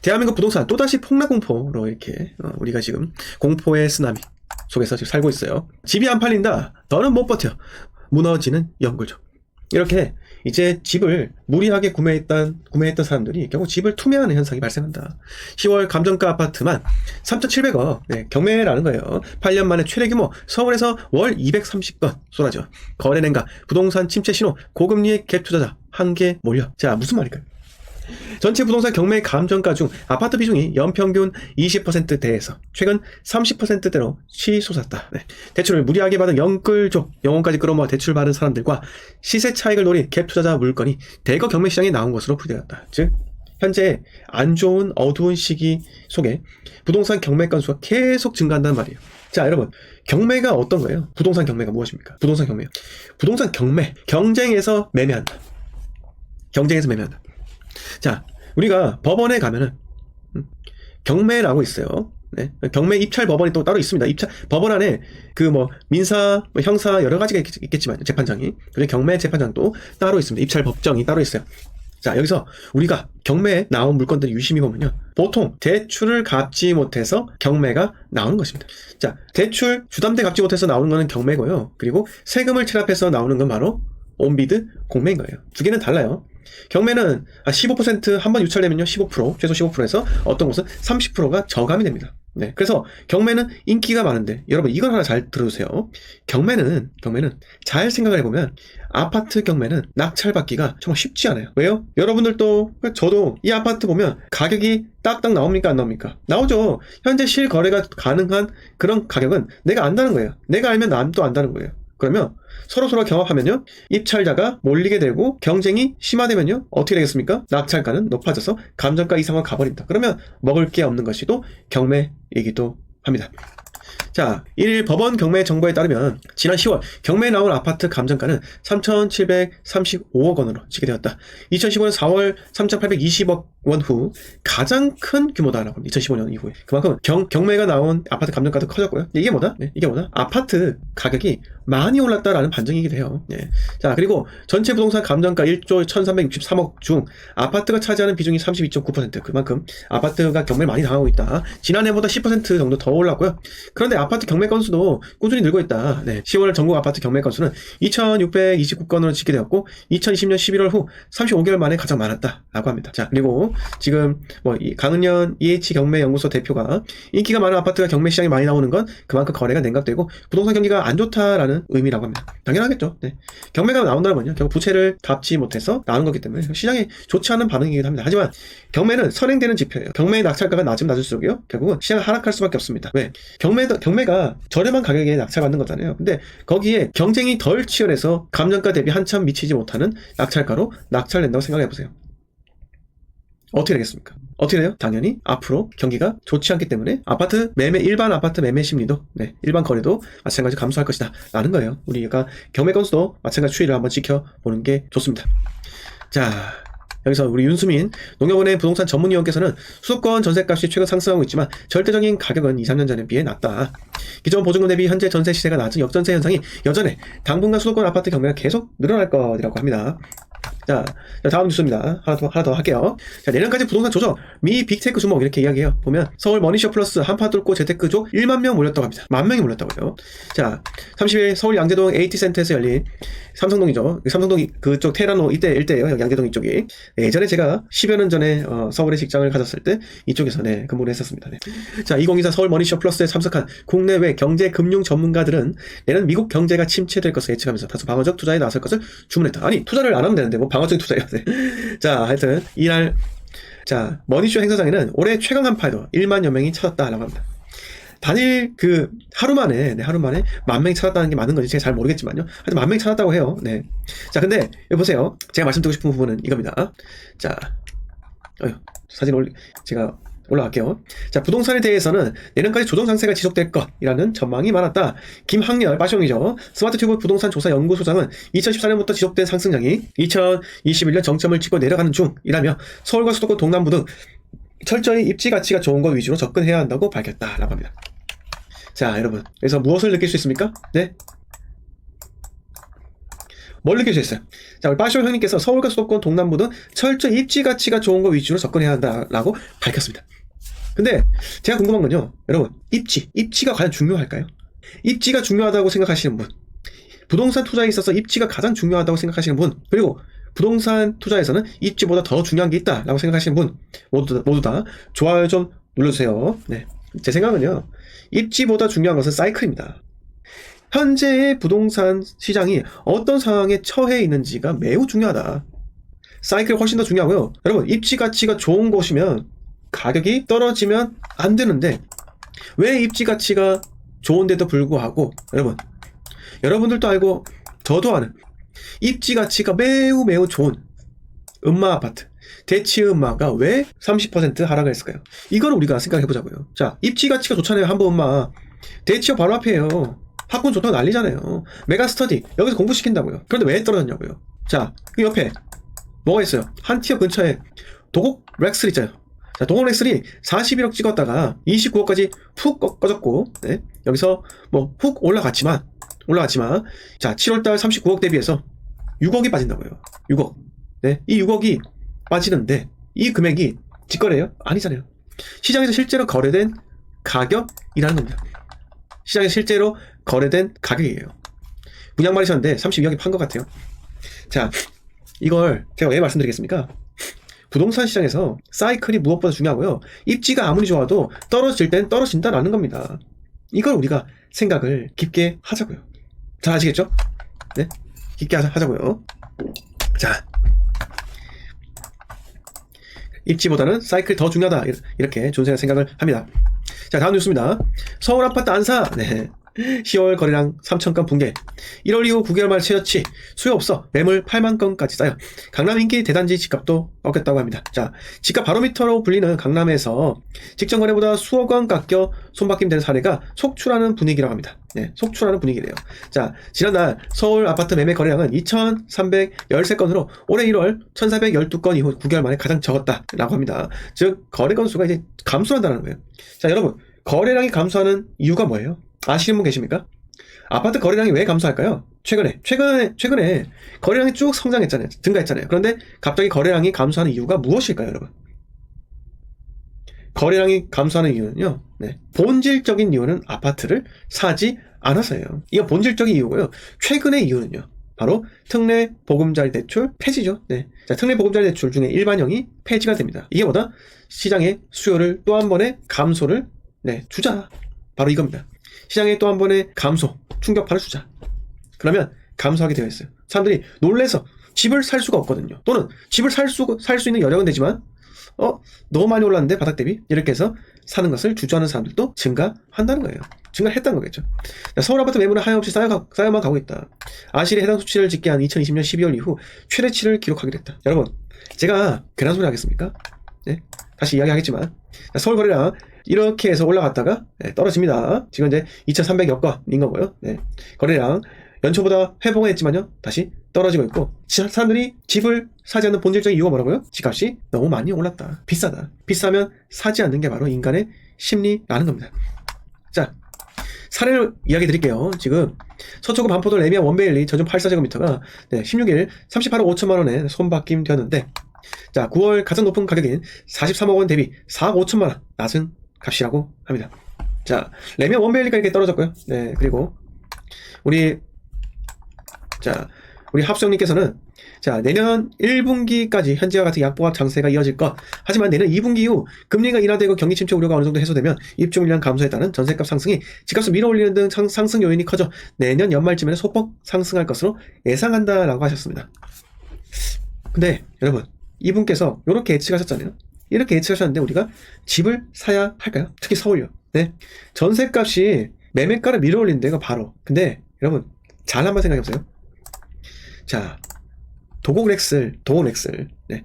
대한민국 부동산 또다시 폭락 공포로 이렇게 우리가 지금 공포의 쓰나미 속에서 지금 살고 있어요. 집이 안 팔린다. 너는 못 버텨. 무너지는 연골조. 이렇게 이제 집을 무리하게 구매했던 사람들이 결국 집을 투매하는 현상이 발생한다. 10월 감정가 아파트만 3,700억 경매라는 거예요. 8년 만에 최대 규모. 서울에서 월 230건 쏟아져. 거래 냉각, 부동산 침체 신호, 고금리의 갭 투자자 한개 몰려. 자, 무슨 말일까요? 전체 부동산 경매 감정가 중 아파트 비중이 연평균 20%대에서 최근 30%대로 치솟았다. 대출을 무리하게 받은 영끌족, 영혼까지 끌어모아 대출 받은 사람들과 시세 차익을 노린 갭 투자자 물건이 대거 경매 시장에 나온 것으로 풀이되었다. 즉 현재 안 좋은 어두운 시기 속에 부동산 경매 건수가 계속 증가한다는 말이에요. 자, 여러분, 경매가 어떤 거예요? 부동산 경매가 무엇입니까? 부동산 경매요. 부동산 경매, 경쟁에서 매매한다. 경쟁에서 매매한다. 자, 우리가 법원에 가면은 경매라고 있어요. 네. 경매 입찰 법원이 또 따로 있습니다. 법원 안에 민사, 형사 여러 가지가 있겠지만 재판장이, 그리고 경매 재판장도 따로 있습니다. 입찰 법정이 따로 있어요. 자, 여기서 우리가 경매에 나온 물건들을 유심히 보면요, 보통 대출을 갚지 못해서 경매가 나오는 것입니다. 자, 대출 주담대 갚지 못해서 나오는 거는 경매고요. 그리고 세금을 체납해서 나오는 건 바로 온비드 공매인 거예요. 두 개는 달라요. 경매는 15% 한번 유찰되면요 15%, 최소 15%에서 어떤 곳은 30%가 저감이 됩니다. 네, 그래서 경매는 인기가 많은데 여러분 이걸 하나 잘 들어주세요. 경매는 잘 생각을 해보면 아파트 경매는 낙찰받기가 정말 쉽지 않아요. 왜요? 여러분들도, 저도 이 아파트 보면 가격이 딱딱 나옵니까? 안 나옵니까? 나오죠. 현재 실거래가 가능한 그런 가격은 내가 안다는 거예요. 내가 알면 남도 안다는 거예요. 그러면 서로 경합하면요, 입찰자가 몰리게 되고 경쟁이 심화되면요, 어떻게 되겠습니까? 낙찰가는 높아져서 감정가 이상으로 가버린다. 그러면 먹을 게 없는 것이 또 경매이기도 합니다. 자, 1일 법원 경매 정보에 따르면 지난 10월 경매에 나온 아파트 감정가는 3,735억 원으로 집계되었다. 2015년 4월 3,820억 원 후 가장 큰 규모다라고 합니다. 2015년 이후에. 그만큼 경매가 나온 아파트 감정가도 커졌고요. 이게 뭐다? 아파트 가격이 많이 올랐다라는 반증이기도 해요. 네. 자, 그리고 전체 부동산 감정가 1조 1,363억 중 아파트가 차지하는 비중이 32.9%. 그만큼 아파트가 경매를 많이 당하고 있다. 지난해보다 10% 정도 더 올랐고요. 그런데 아파트 경매 건수도 꾸준히 늘고 있다. 네. 10월 전국 아파트 경매 건수는 2,629건으로 집계되었고 2020년 11월 후 35개월 만에 가장 많았다라고 합니다. 자, 그리고 지금 이 강은현 EH 경매 연구소 대표가 인기가 많은 아파트가 경매 시장에 많이 나오는 건 그만큼 거래가 냉각되고 부동산 경기가 안 좋다라는 의미라고 합니다. 당연하겠죠. 네. 경매가 나온다는 건요, 결국 부채를 갚지 못해서 나오는 거기 때문에 시장에 좋지 않은 반응이기도 합니다. 하지만 경매는 선행되는 지표예요. 경매의 낙찰가가 낮으면 낮을수록요, 결국은 시장은 하락할 수밖에 없습니다. 왜? 경매가 저렴한 가격에 낙찰받는 거잖아요. 근데 거기에 경쟁이 덜 치열해서 감정가 대비 한참 미치지 못하는 낙찰가로 낙찰된다고 생각해보세요. 어떻게 되겠습니까? 어떻게 돼요? 당연히 앞으로 경기가 좋지 않기 때문에 일반 아파트 매매 심리도, 일반 거래도 마찬가지로 감소할 것이다 라는 거예요. 우리가 경매 건수도 마찬가지 추이를 한번 지켜보는 게 좋습니다. 자, 여기서 우리 윤수민 농협은행 부동산 전문위원께서는 수도권 전세값이 최근 상승하고 있지만 절대적인 가격은 2-3년 전에 비해 낮다. 기존 보증금 대비 현재 전세 시세가 낮은 역전세 현상이 여전해 당분간 수도권 아파트 경매가 계속 늘어날 것이라고 합니다. 자, 다음 뉴스입니다. 하나 더 할게요. 자, 내년까지 부동산 조정, 미 빅테크 주목 이렇게 이야기해요. 보면 서울 머니쇼 플러스 한파 뚫고 재테크족 1만 명 몰렸다고 합니다. 10,000명이 몰렸다고요. 자, 30일 서울 양재동 AT센터에서 열린 삼성동이죠. 삼성동 그쪽 테라노 일대예요. 양재동 이쪽이. 예전에 제가 10여 년 전에 서울에 직장을 가졌을 때 이쪽에서 근무를 했었습니다. 자, 2024 서울 머니쇼 플러스에 참석한 국내외 경제 금융 전문가들은 내년 미국 경제가 침체될 것을 예측하면서 다소 방어적 투자에 나설 것을 주문했다. 아니, 투자를 안 하면 되는데 방어적인 투자예요. 자, 하여튼 이날 머니쇼 행사장에는 올해 최강 한파에도 1만여 명이 찾았다라고 합니다. 단일 하루 만에 10,000명이 찾았다는 게 맞는 건지 제가 잘 모르겠지만요. 하여튼 10,000명이 찾았다고 해요. 네. 자, 근데 여기 보세요. 제가 말씀드리고 싶은 부분은 이겁니다. 자, 제가 올라갈게요. 자, 부동산에 대해서는 내년까지 조정 장세가 지속될 것이라는 전망이 많았다. 김학렬, 빠숑이죠. 스마트튜브 부동산 조사 연구소장은 2014년부터 지속된 상승량이 2021년 정점을 찍고 내려가는 중이라며 서울과 수도권 동남부 등 철저히 입지 가치가 좋은 것 위주로 접근해야 한다고 밝혔다라고 합니다. 자, 여러분, 여기서 무엇을 느낄 수 있습니까? 네. 뭘 느낄 수 있어요? 자, 우리 빠쇼 형님께서 서울과 수도권 동남부 등 철저히 입지 가치가 좋은 거 위주로 접근해야 한다라고 밝혔습니다. 근데 제가 궁금한 건요, 여러분, 입지가 과연 중요할까요? 입지가 중요하다고 생각하시는 분, 부동산 투자에 있어서 입지가 가장 중요하다고 생각하시는 분, 그리고 부동산 투자에서는 입지보다 더 중요한 게 있다라고 생각하시는 분 모두 다 좋아요 좀 눌러주세요. 네, 제 생각은요, 입지보다 중요한 것은 사이클입니다. 현재의 부동산 시장이 어떤 상황에 처해 있는지가 매우 중요하다. 사이클이 훨씬 더 중요하고요. 여러분, 입지 가치가 좋은 곳이면 가격이 떨어지면 안 되는데, 왜 입지 가치가 좋은데도 불구하고 여러분들도 알고 저도 아는 입지 가치가 매우 좋은 음마 아파트, 대치 음마가 왜 30% 하락을 했을까요? 이걸 우리가 생각해 보자고요. 자, 입지 가치가 좋잖아요. 한번 음마, 대치역 바로 앞이에요. 학군 좋다고 난리잖아요. 메가스터디 여기서 공부시킨다고요. 그런데 왜 떨어졌냐고요. 자, 그 옆에 뭐가 있어요? 한티어 근처에 도곡 렉슬 있잖아요. 자, 도곡 렉슬이 41억 찍었다가 29억까지 푹 꺼졌고, 네, 여기서 뭐 훅 올라갔지만 자, 7월달 39억 대비해서 6억이 빠진다고요. 6억. 네, 이 6억이 빠지는데 이 금액이 직거래예요? 아니잖아요. 시장에서 실제로 거래된 가격이라는 겁니다. 시장에서 실제로 거래된 가격이에요. 분양 말이셨는데 32억이 판 것 같아요. 자, 이걸 제가 왜 말씀드리겠습니까? 부동산 시장에서 사이클이 무엇보다 중요하고요. 입지가 아무리 좋아도 떨어질 땐 떨어진다라는 겁니다. 이걸 우리가 생각을 깊게 하자고요. 잘 아시겠죠? 네? 깊게 하자고요. 자, 입지보다는 사이클 더 중요하다, 이렇게 존재가 생각을 합니다. 자, 다음 뉴스입니다. 서울 아파트 안사. 네. 10월 거래량 3,000건 붕괴. 1월 이후 9개월 말 최저치. 수요 없어. 매물 8만 건까지 쌓여. 강남 인기 대단지 집값도 꺾였다고 합니다. 자, 집값 바로미터로 불리는 강남에서 직전 거래보다 수억 원 깎여 손바뀜 되는 사례가 속출하는 분위기라고 합니다. 네, 속출하는 분위기래요. 자, 지난달 서울 아파트 매매 거래량은 2,313건으로 올해 1월 1,412건 이후 9개월 만에 가장 적었다라고 합니다. 즉, 거래 건수가 이제 감소한다는 거예요. 자, 여러분, 거래량이 감소하는 이유가 뭐예요? 아시는 분 계십니까? 아파트 거래량이 왜 감소할까요? 최근에 거래량이 쭉 성장했잖아요. 증가했잖아요. 그런데 갑자기 거래량이 감소하는 이유가 무엇일까요, 여러분? 거래량이 감소하는 이유는요, 네, 본질적인 이유는 아파트를 사지 않아서예요. 이건 본질적인 이유고요. 최근의 이유는요, 바로 특례 보금자리 대출 폐지죠. 네. 자, 특례 보금자리 대출 중에 일반형이 폐지가 됩니다. 이게 뭐다? 시장의 수요를 또 한 번에 감소를, 네, 주자. 바로 이겁니다. 시장에 또 한 번의 감소, 충격파를 주자. 그러면 감소하게 되어 있어요. 사람들이 놀래서 집을 살 수가 없거든요. 또는 집을 살 수 있는 여력은 되지만 너무 많이 올랐는데 바닥 대비, 이렇게 해서 사는 것을 주저하는 사람들도 증가한다는 거예요. 증가했다는 거겠죠. 서울 아파트 매물은 하염없이 쌓여만 가고 있다. 아실에 해당 수치를 집계한 2020년 12월 이후 최대치를 기록하게 됐다. 여러분, 제가 괜한 소리 하겠습니까? 네? 다시 이야기하겠지만, 서울 거래량 이렇게 해서 올라갔다가, 네, 떨어집니다. 지금 이제 2,300여 건인 거고요. 네. 거래량 연초보다 회복은 했지만요, 다시 떨어지고 있고, 사람들이 집을 사지 않는 본질적인 이유가 뭐라고요? 집값이 너무 많이 올랐다. 비싸다. 비싸면 사지 않는 게 바로 인간의 심리라는 겁니다. 자, 사례를 이야기 드릴게요. 지금 서초구 반포도 레미안 원베일리 전용 84제곱미터가 16일 38억 5천만 원에 손바뀜 되었는데, 자, 9월 가장 높은 가격인 43억 원 대비 4억 5천만 원 낮은 값이라고 합니다. 자, 레미안 원베일리가 이렇게 떨어졌고요. 네, 그리고 우리 합수형님께서는, 자, 내년 1분기까지 현재와 같은 약보합 장세가 이어질 것. 하지만 내년 2분기 이후 금리가 인하되고 경기 침체 우려가 어느 정도 해소되면 입주 물량 감소에 따른 전세값 상승이 집값을 밀어올리는 등 상승 요인이 커져 내년 연말쯤에는 소폭 상승할 것으로 예상한다라고 하셨습니다. 근데 여러분, 이분께서 이렇게 예측하셨잖아요. 이렇게 예측하셨는데 우리가 집을 사야 할까요? 특히 서울요. 네, 전세값이 매매가를 밀어올리는 데가 바로. 근데 여러분, 잘 한번 생각해보세요. 자, 도곡 렉슬, 네,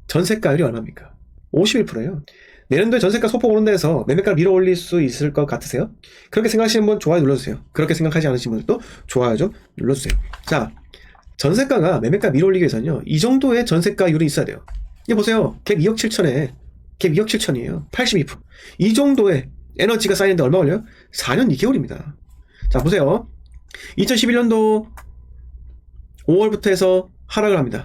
전세가율이 얼마입니까? 51%예요. 내년도에 전세가 소폭 오른 데에서 매매가를 밀어올릴 수 있을 것 같으세요? 그렇게 생각하시는 분 좋아요 눌러주세요. 그렇게 생각하지 않으시는 분들도 좋아요 좀 눌러주세요. 자, 전세가가 매매가 밀어올리기 위해서는요, 이 정도의 전세가율이 있어야 돼요. 이거 보세요. 갭 2억 7천에 갭 2억 7천이에요. 82%. 이 정도의 에너지가 쌓이는데 얼마 걸려요? 4년 2개월입니다. 자, 보세요. 2011년도 5월부터 해서 하락을 합니다.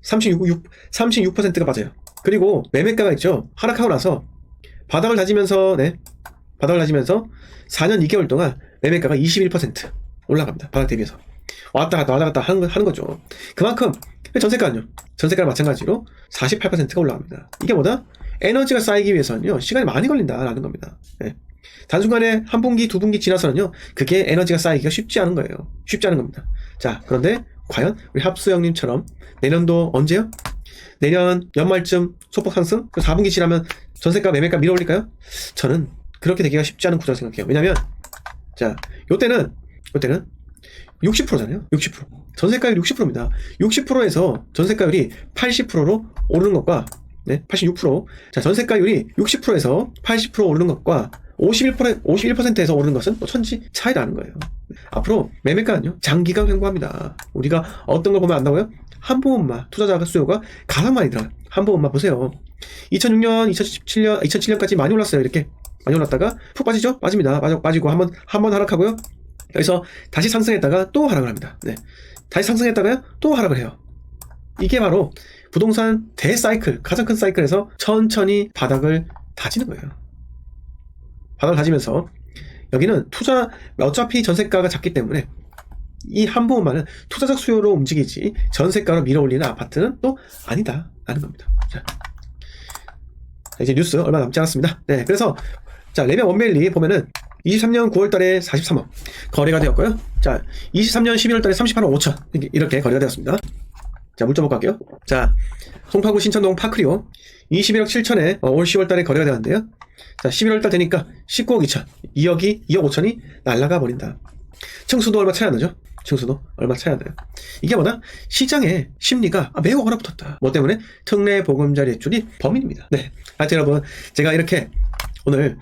36%가 빠져요. 그리고 매매가가 있죠. 하락하고 나서 바닥을 다지면서 4년 2개월 동안 매매가가 21% 올라갑니다. 바닥 대비해서. 왔다 갔다 하는 거죠. 그만큼 전세가는요. 전세가는 마찬가지로 48%가 올라갑니다. 이게 뭐다? 에너지가 쌓이기 위해서는요. 시간이 많이 걸린다라는 겁니다. 네. 단순간에 한 분기, 두 분기 지나서는요. 그게 에너지가 쌓이기가 쉽지 않은 거예요. 쉽지 않은 겁니다. 자, 그런데 과연 우리 합수 형님처럼 내년도 언제요? 내년 연말쯤 소폭 상승? 4분기 지나면 전세가 매매가 밀어올릴까요? 저는 그렇게 되기가 쉽지 않은 구조라고 생각해요. 왜냐면 자, 요때는 60%잖아요. 60%. 전세가율 60%입니다. 60%에서 전세가율이 80%로 오르는 것과 86%. 자, 전세가율이 60%에서 80% 오르는 것과 51%에서 오르는 것은 또 천지 차이라는 거예요. 앞으로 매매가는요, 장기간 횡보합니다. 우리가 어떤 걸 보면 안다고요? 한보험마 투자자 수요가 가장 많이 들어요. 한보험마 보세요. 2006년, 2007년까지 많이 올랐어요. 이렇게 많이 올랐다가 푹 빠지죠? 빠집니다. 빠지고 한번 하락하고요. 여기서 다시 상승했다가 또 하락을 합니다. 네. 다시 상승했다가요, 또 하락을 해요. 이게 바로 부동산 대사이클, 가장 큰 사이클에서 천천히 바닥을 다지는 거예요. 바닥을 다지면서 여기는 어차피 전세가가 작기 때문에 이 한보험만은 투자적 수요로 움직이지 전세가로 밀어올리는 아파트는 또 아니다 라는 겁니다. 자, 이제 뉴스 얼마 남지 않았습니다. 네, 그래서 자, 레벨 원밸리 보면은 23년 9월달에 43억 거래가 되었고요. 자, 23년 11월달에 38억 5천 이렇게 거래가 되었습니다. 자, 물점 보고 갈게요. 자, 송파구 신천동 파크리오 21억 7천에 올 10월달에 거래가 되었는데요. 자, 11월달 되니까 19억 2천, 2억 5천이 날아가 버린다. 층수도 얼마 차이 안 나죠? 층수도 얼마 차이 안 나요. 이게 뭐다? 시장의 심리가 매우 얼어붙었다. 뭐 때문에? 특례 보금자리 대출이 범인입니다. 네, 하여튼 여러분, 제가 이렇게 오늘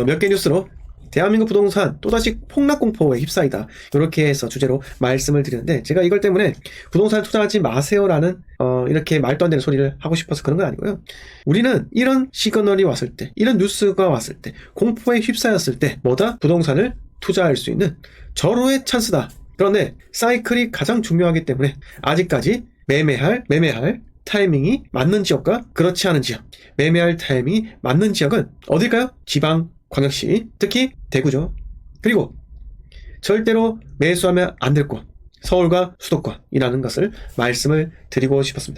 몇 개 뉴스로 대한민국 부동산 또다시 폭락공포에 휩싸이다 이렇게 해서 주제로 말씀을 드리는데, 제가 이걸 때문에 부동산 투자하지 마세요라는 이렇게 말도 안 되는 소리를 하고 싶어서 그런 건 아니고요. 우리는 이런 시그널이 왔을 때, 이런 뉴스가 왔을 때, 공포에 휩싸였을 때 뭐다? 부동산을 투자할 수 있는 절호의 찬스다. 그런데 사이클이 가장 중요하기 때문에 아직까지 매매할 타이밍이 맞는 지역과 그렇지 않은 지역, 매매할 타이밍이 맞는 지역은 어딜까요? 지방 광역시, 특히 대구죠. 그리고 절대로 매수하면 안 될 곳, 서울과 수도권이라는 것을 말씀을 드리고 싶었습니다.